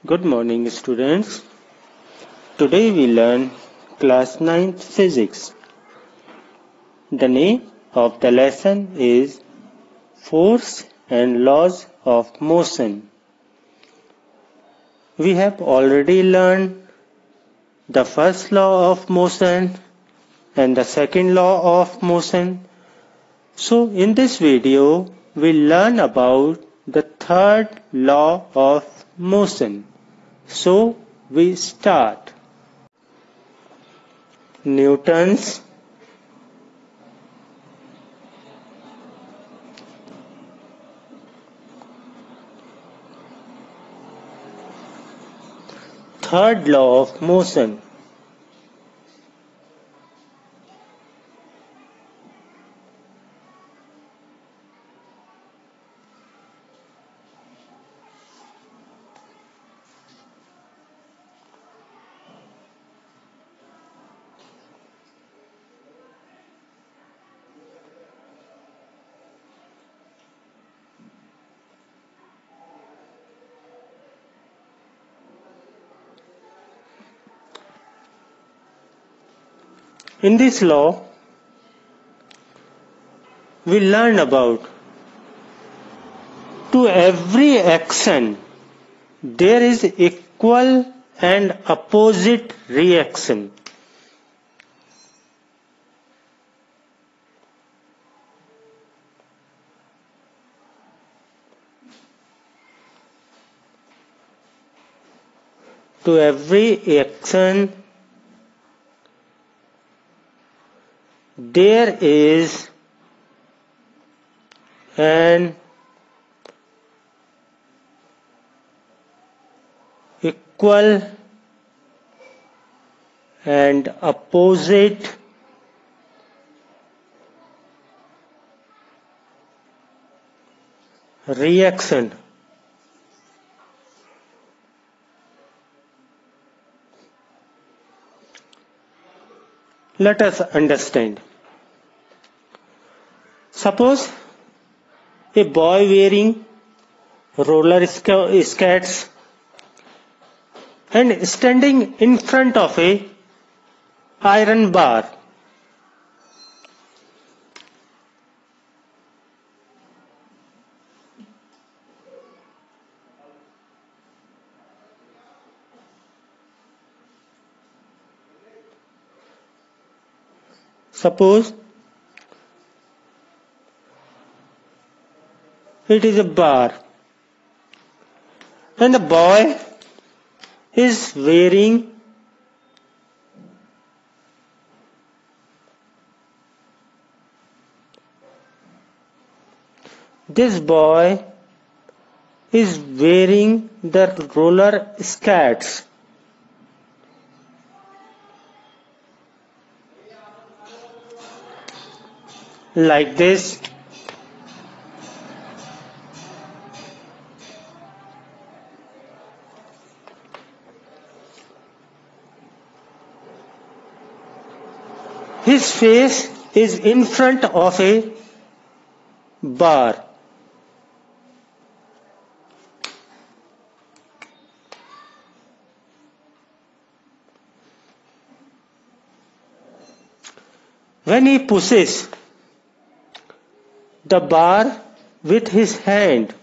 Good morning, students. Today we learn class 9th physics. The name of the lesson is Force and Laws of Motion. We have already learned the first law of motion and the second law of motion. So in this video, we learn about the third law of motion. So we start. Newton's third law of motion. In this law, we learn about to every action there is equal and opposite reaction. To every action there is an equal and opposite reaction. Let us understand. Suppose a boy wearing roller skates and standing in front of a iron bar. Suppose it is a bar and the boy is wearing the roller skates. Like this. His face is in front of a bar. When he pushes the bar with his hand,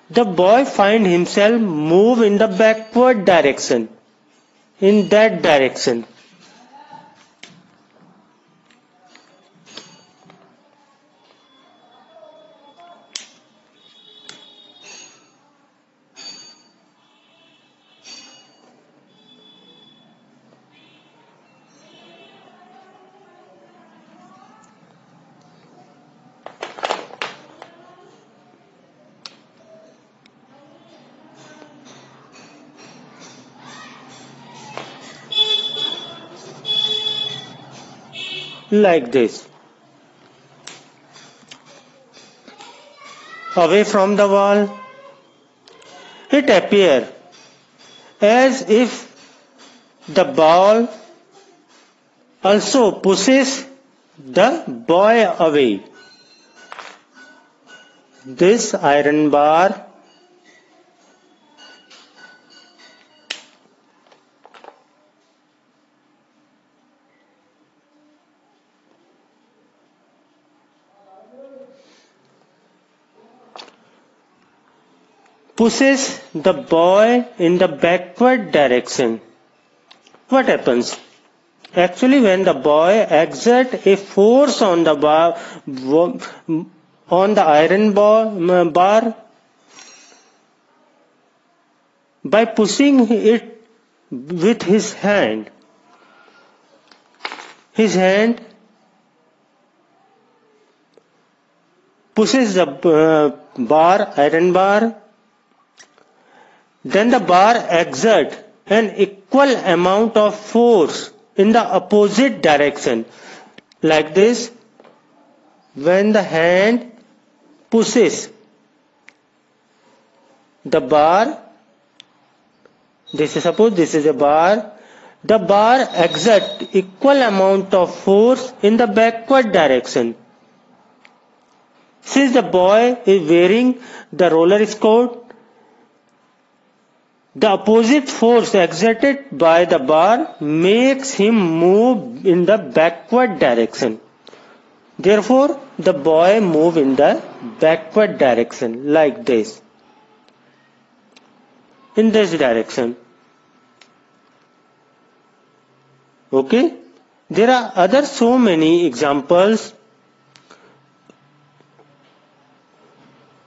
the boy finds himself move in the backward direction, in that direction. Like this. Away from the wall, it appears as if the ball also pushes the boy away. This iron bar pushes the boy in the backward direction, what happens? Actually, when the boy exerts a force on the iron bar by pushing it with his hand pushes the iron bar, then the bar exerts an equal amount of force in the opposite direction. Like this, when the hand pushes the bar, suppose this is a bar, the bar exerts equal amount of force in the backward direction. Since the boy is wearing the roller skate, the opposite force exerted by the bar makes him move in the backward direction. Therefore, the boy moves in the backward direction like this. In this direction. Okay? There are other so many examples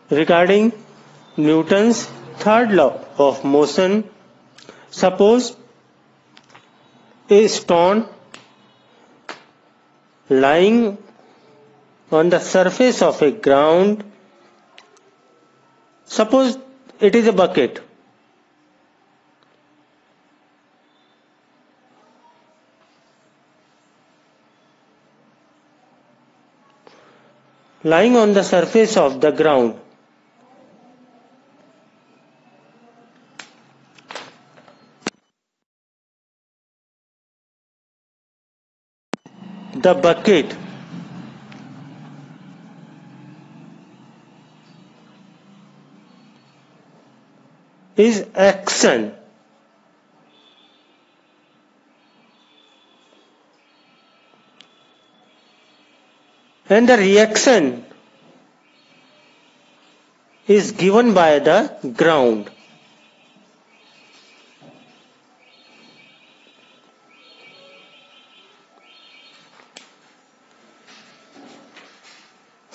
regarding Newton's third law of motion. Suppose a stone lying on the surface of a ground. Suppose it is a bucket. Lying on the surface of the ground. The bucket is action. And the reaction is given by the ground.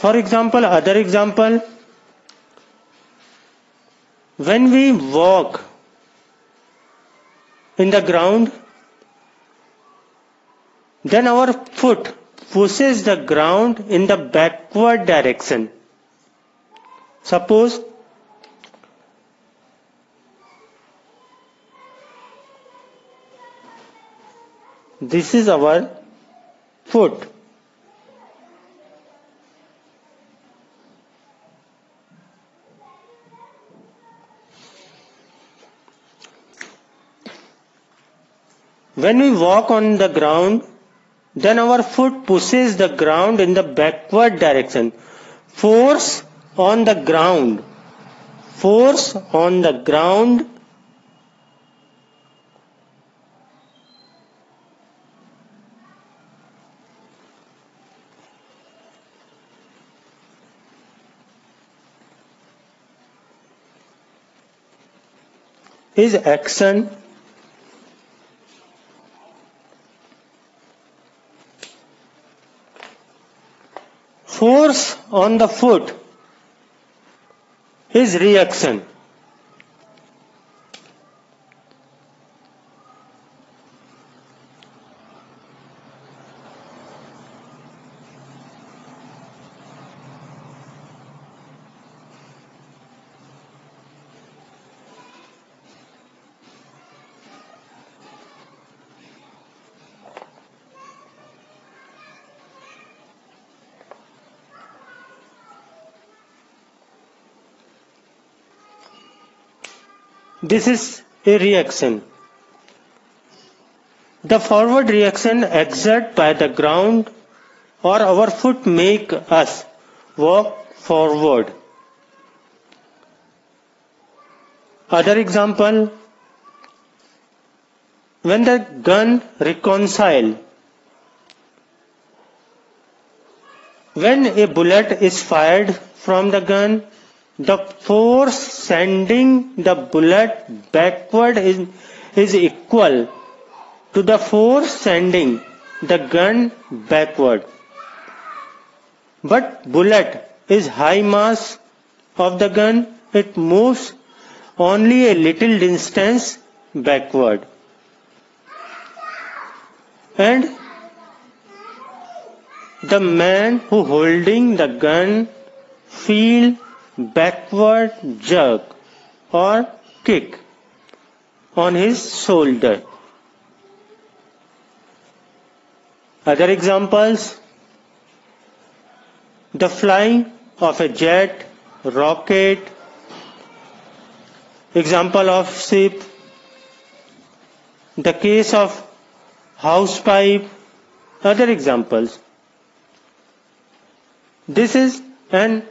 For example, other example, when we walk in the ground, then our foot pushes the ground in the backward direction. Suppose this is our foot. When we walk on the ground, then our foot pushes the ground in the backward direction. Force on the ground. Force on the ground is action. Force on the foot is reaction. This is a reaction. The forward reaction exerted by the ground or our foot make us walk forward. Other example, when the gun recoil, when a bullet is fired from the gun, the force sending the bullet backward is equal to the force sending the gun backward. But bullet is high mass of the gun, it moves only a little distance backward. And the man who holding the gun feel backward jerk or kick on his shoulder. Other examples: the flying of a jet, rocket, example of ship, the case of house pipe, other examples. This is an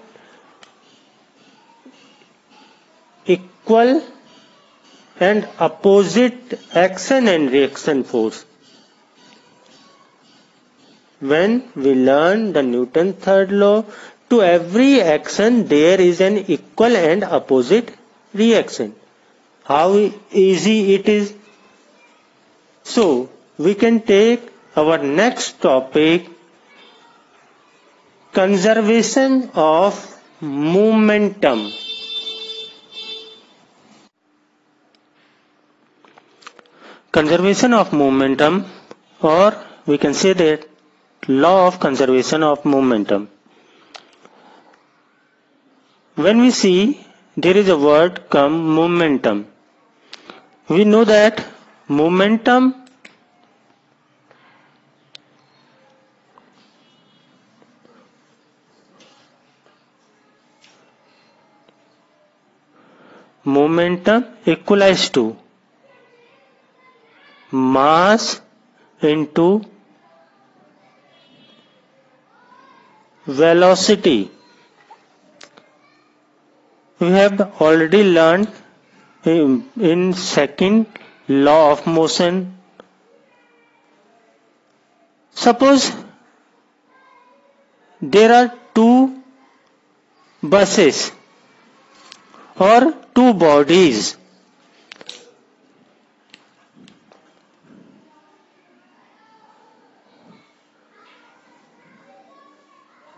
equal and opposite action and reaction force. When we learn the Newton's third law, to every action there is an equal and opposite reaction. How easy it is. So, we can take our next topic, conservation of momentum. Conservation of momentum, or we can say that law of conservation of momentum. When we see there is a word come momentum, we know that momentum equals to mass into velocity. We have already learned in second law of motion. Suppose there are two buses or two bodies.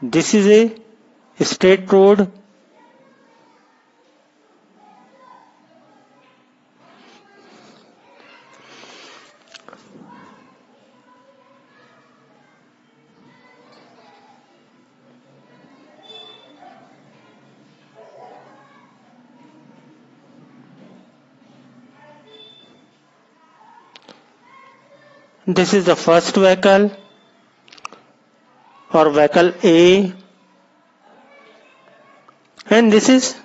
This is a straight road. This is the first vehicle or vehicle A, and this is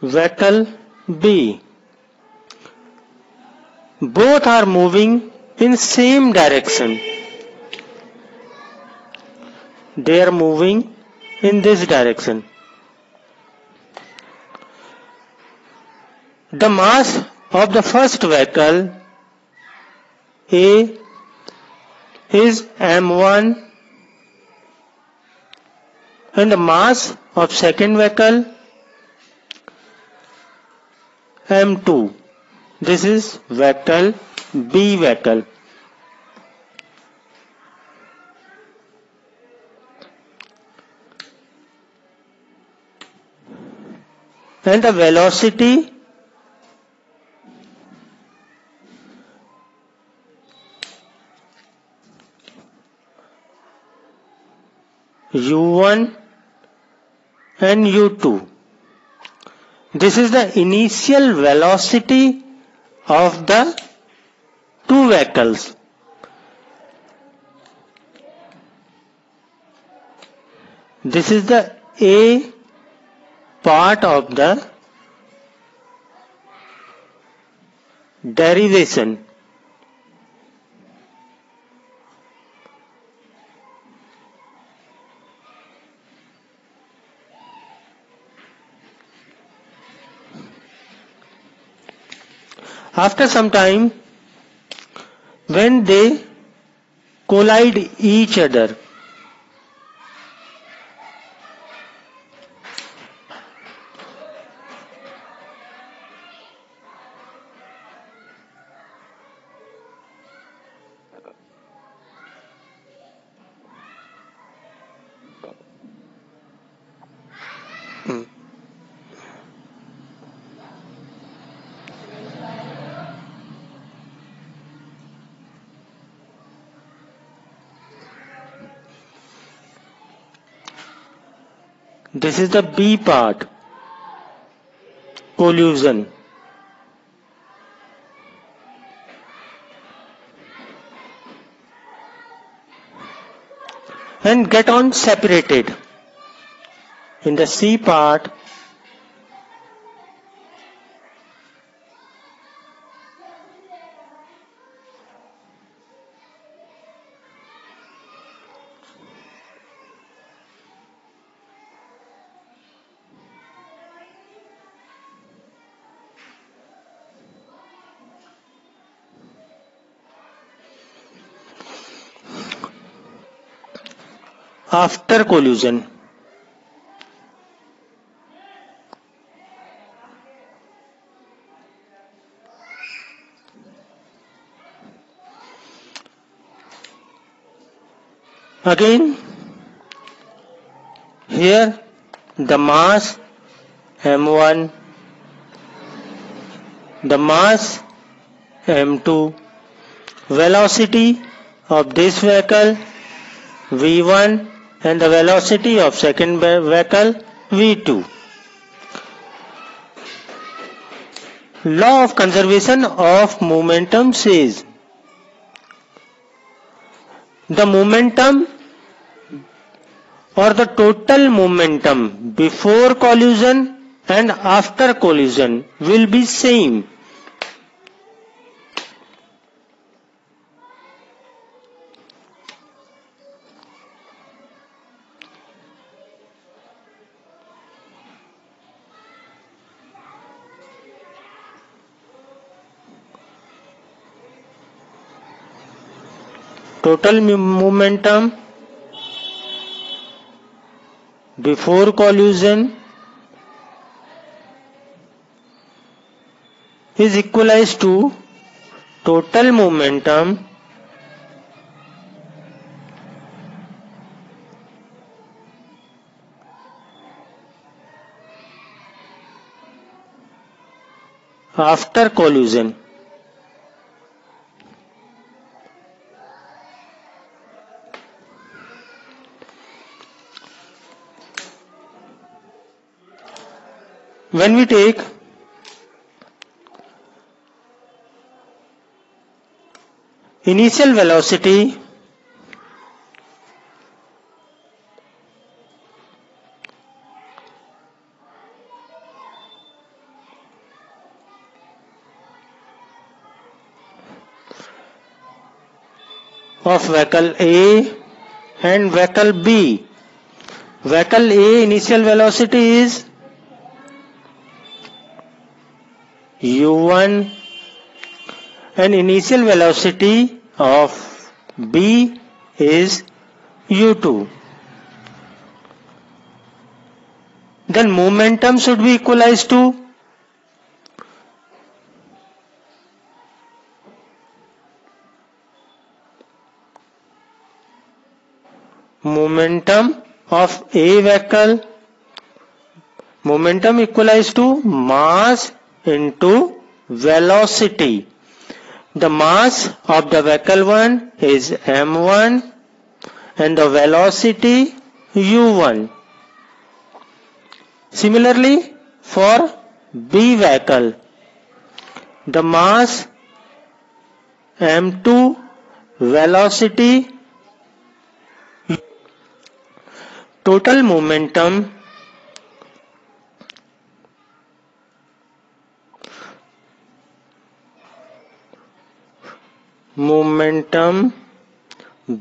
vehicle B. Both are moving in same direction. They are moving in this direction. The mass of the first vehicle A is m1 and the mass of second vehicle m2. This is vehicle B vehicle. And the velocity u1 and u2. This is the initial velocity of the two vehicles. This is the A part of the derivation. After some time, when they collide each other, this is the B part, collision. And get on separated. In the C part, after collision, again here the mass m1, the mass m2, velocity of this vehicle v1 and the velocity of second vehicle v2. Law of conservation of momentum says the momentum or the total momentum before collision and after collision will be same. Total momentum before collision is equalized to total momentum after collision. When we take initial velocity of vehicle A and vehicle B, vehicle A initial velocity is u1 and initial velocity of B is u2. Then momentum should be equalized to momentum of A vehicle, momentum equalized to mass into velocity. The mass of the vehicle 1 is m1 and the velocity u1. Similarly, for B vehicle, the mass m2, velocity, total momentum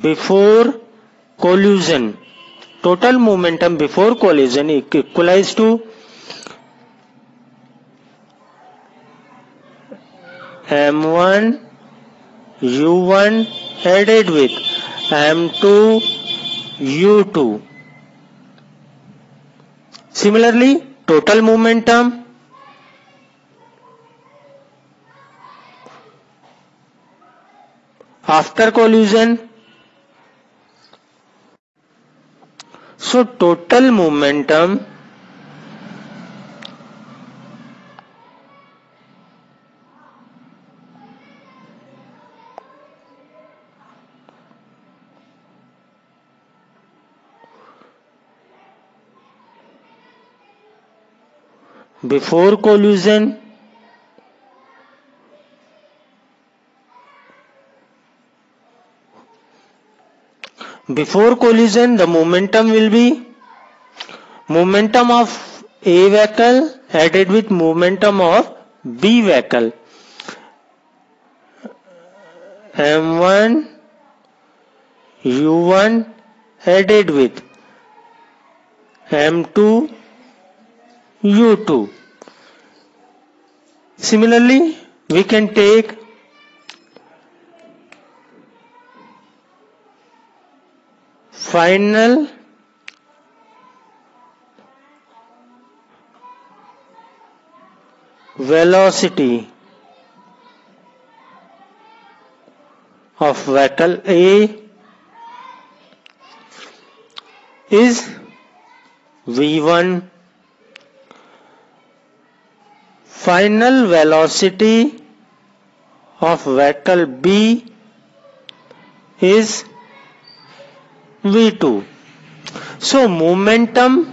before collision, total momentum before collision equalized to m1 u1 added with m2 u2. Similarly, total momentum after collision. So total momentum before collision the momentum will be momentum of A vehicle added with momentum of B vehicle. M1 U1 added with M2 U2. Similarly, we can take final velocity of vehicle A is V1. Final velocity of vehicle B is V2. So momentum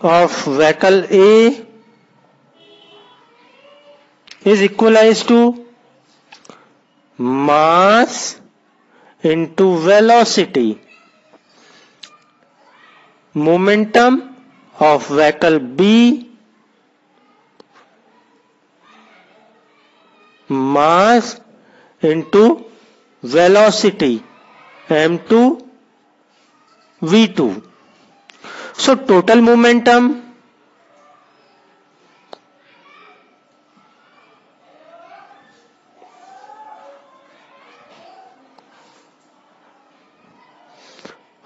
of vehicle A is equalized to mass into velocity. Momentum of vehicle B, mass into velocity, m2 v2. So total momentum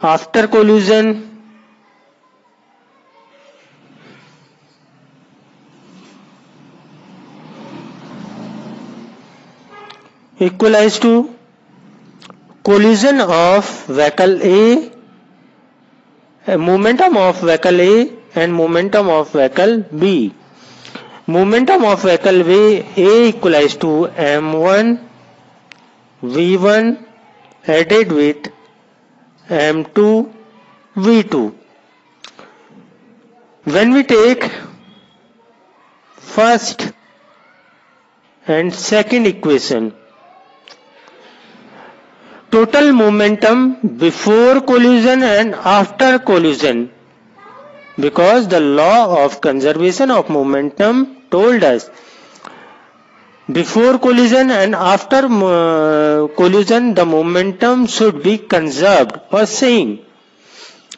after collision equalized to collision of vehicle A, momentum of vehicle A and momentum of vehicle B. Momentum of vehicle A equalized to m1 v1 added with m2 v2. When we take first and second equation, total momentum before collision and after collision, because the law of conservation of momentum told us before collision and after collision the momentum should be conserved or same.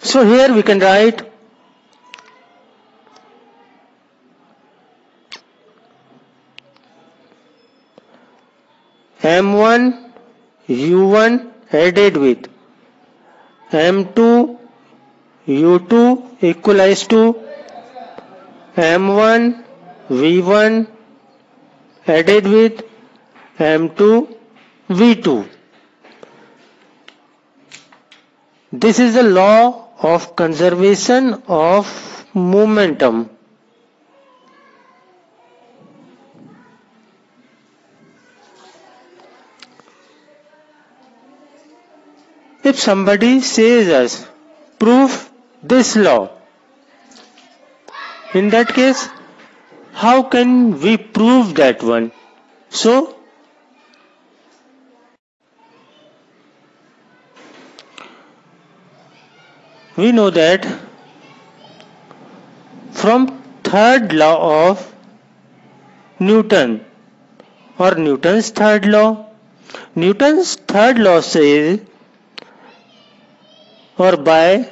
So here we can write m1 u1 added with m2 u2 equals to m1 v1 added with m2 v2. This is the law of conservation of momentum. If somebody says us, prove this law, in that case, how can we prove that one? So, we know that from third law of Newton or Newton's third law. Newton's third law says, or by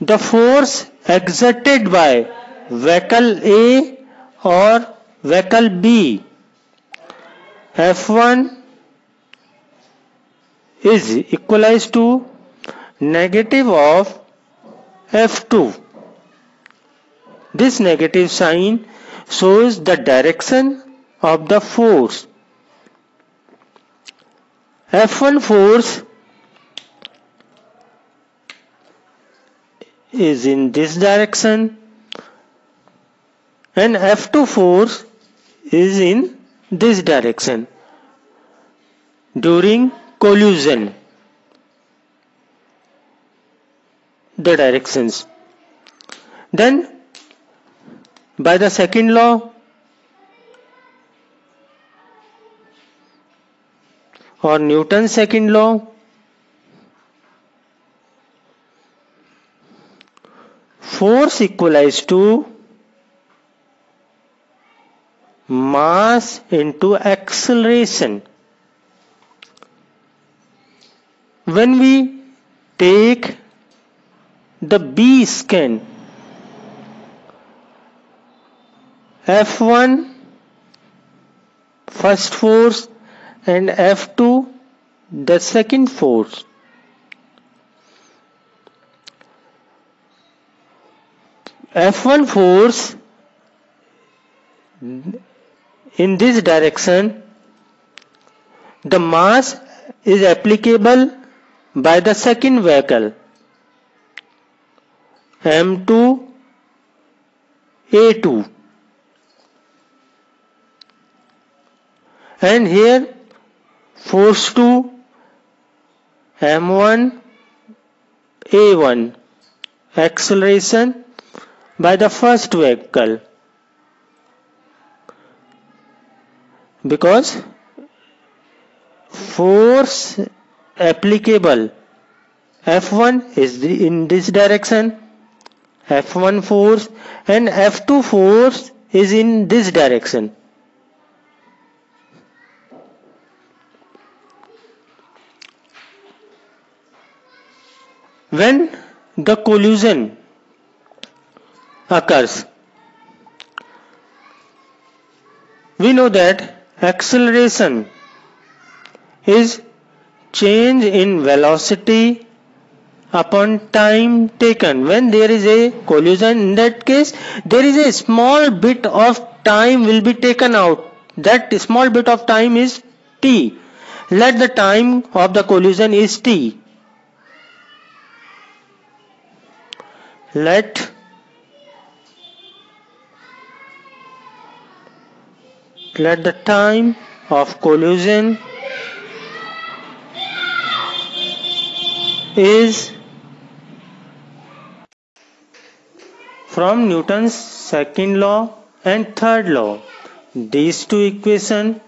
the force exerted by vehicle A or vehicle B, F1 is equalized to negative of F2. This negative sign shows the direction of the force. F1 force is in this direction and F2 force is in this direction during collision. The directions. Then by the second law, or Newton's second law, force equalized to mass into acceleration. When we take the B scan, F1 first force and F2 the second force. F1 force in this direction, the mass is applicable by the second vehicle M2 A2, and here force to M1 A1, acceleration by the first vehicle, because force applicable F1 is in this direction, F1 force, and F2 force is in this direction. When the collision occurs, we know that acceleration is change in velocity upon time taken. When there is a collision, in that case there is a small bit of time will be taken out. That small bit of time is t. Let the time of the collision is t. Let the time of collision is from Newton's second law and third law. These two equations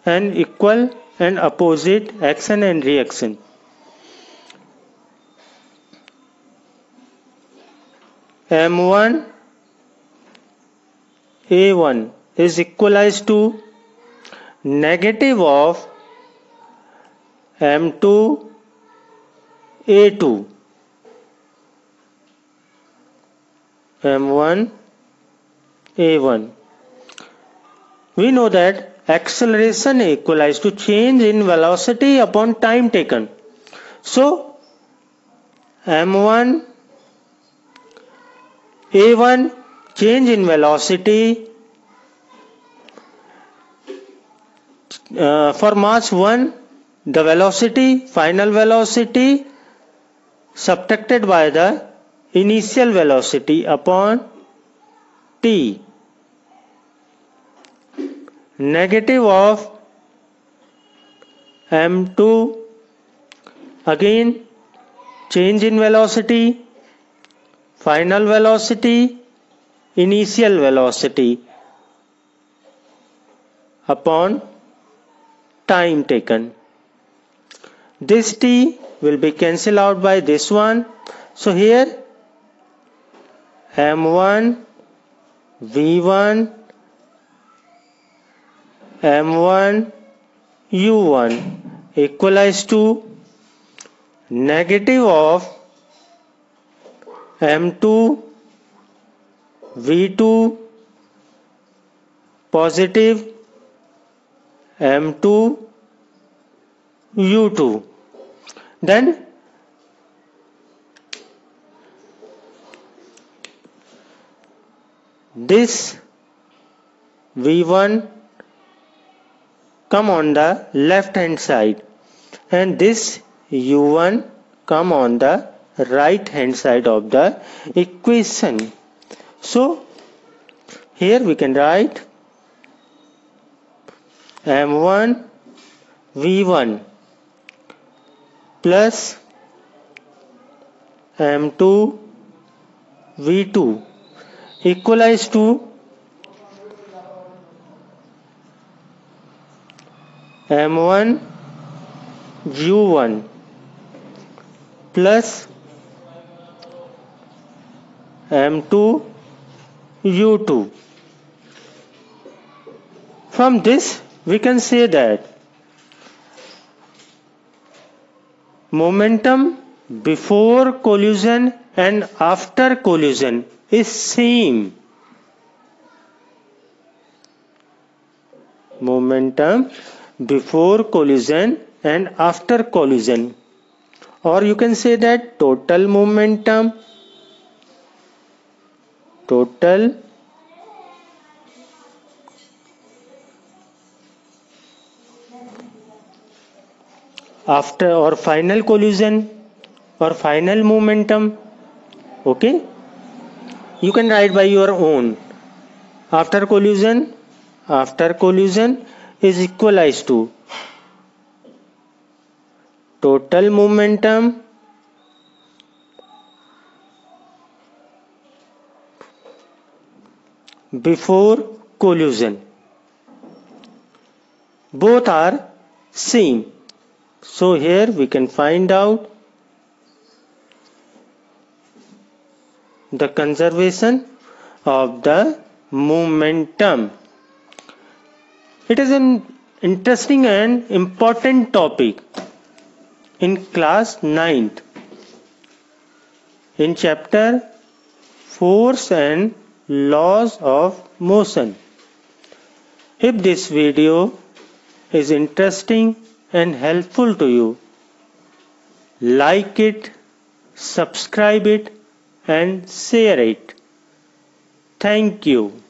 and equal and opposite action and reaction. M1 A1 is equalized to negative of M2 A2. M1 A1. We know that acceleration equalized to change in velocity upon time taken. So M1 A1 change in velocity for mass 1, the velocity, final velocity subtracted by the initial velocity upon t. Negative of M2, again change in velocity, final velocity, initial velocity upon time taken. This t will be cancelled out by this one. So here M1 V1 M1 U1 equalized to negative of M2 V2 positive M2 U2. Then this V1 come on the left hand side and this U1 come on the right hand side of the equation. So here we can write M1 V1 plus M2 V2 equalize to M1 U1 plus M2 U2. From this we can say that momentum before collision and after collision is same. Momentum before collision and after collision, or you can say that total momentum after or final collision or final momentum. Okay, you can write by your own. After collision is equalized to total momentum before collision. Both are same. So here we can find out the conservation of the momentum. It is an interesting and important topic in class 9th in chapter Force and Laws of Motion. If this video is interesting and helpful to you, like it, subscribe it and share it. Thank you.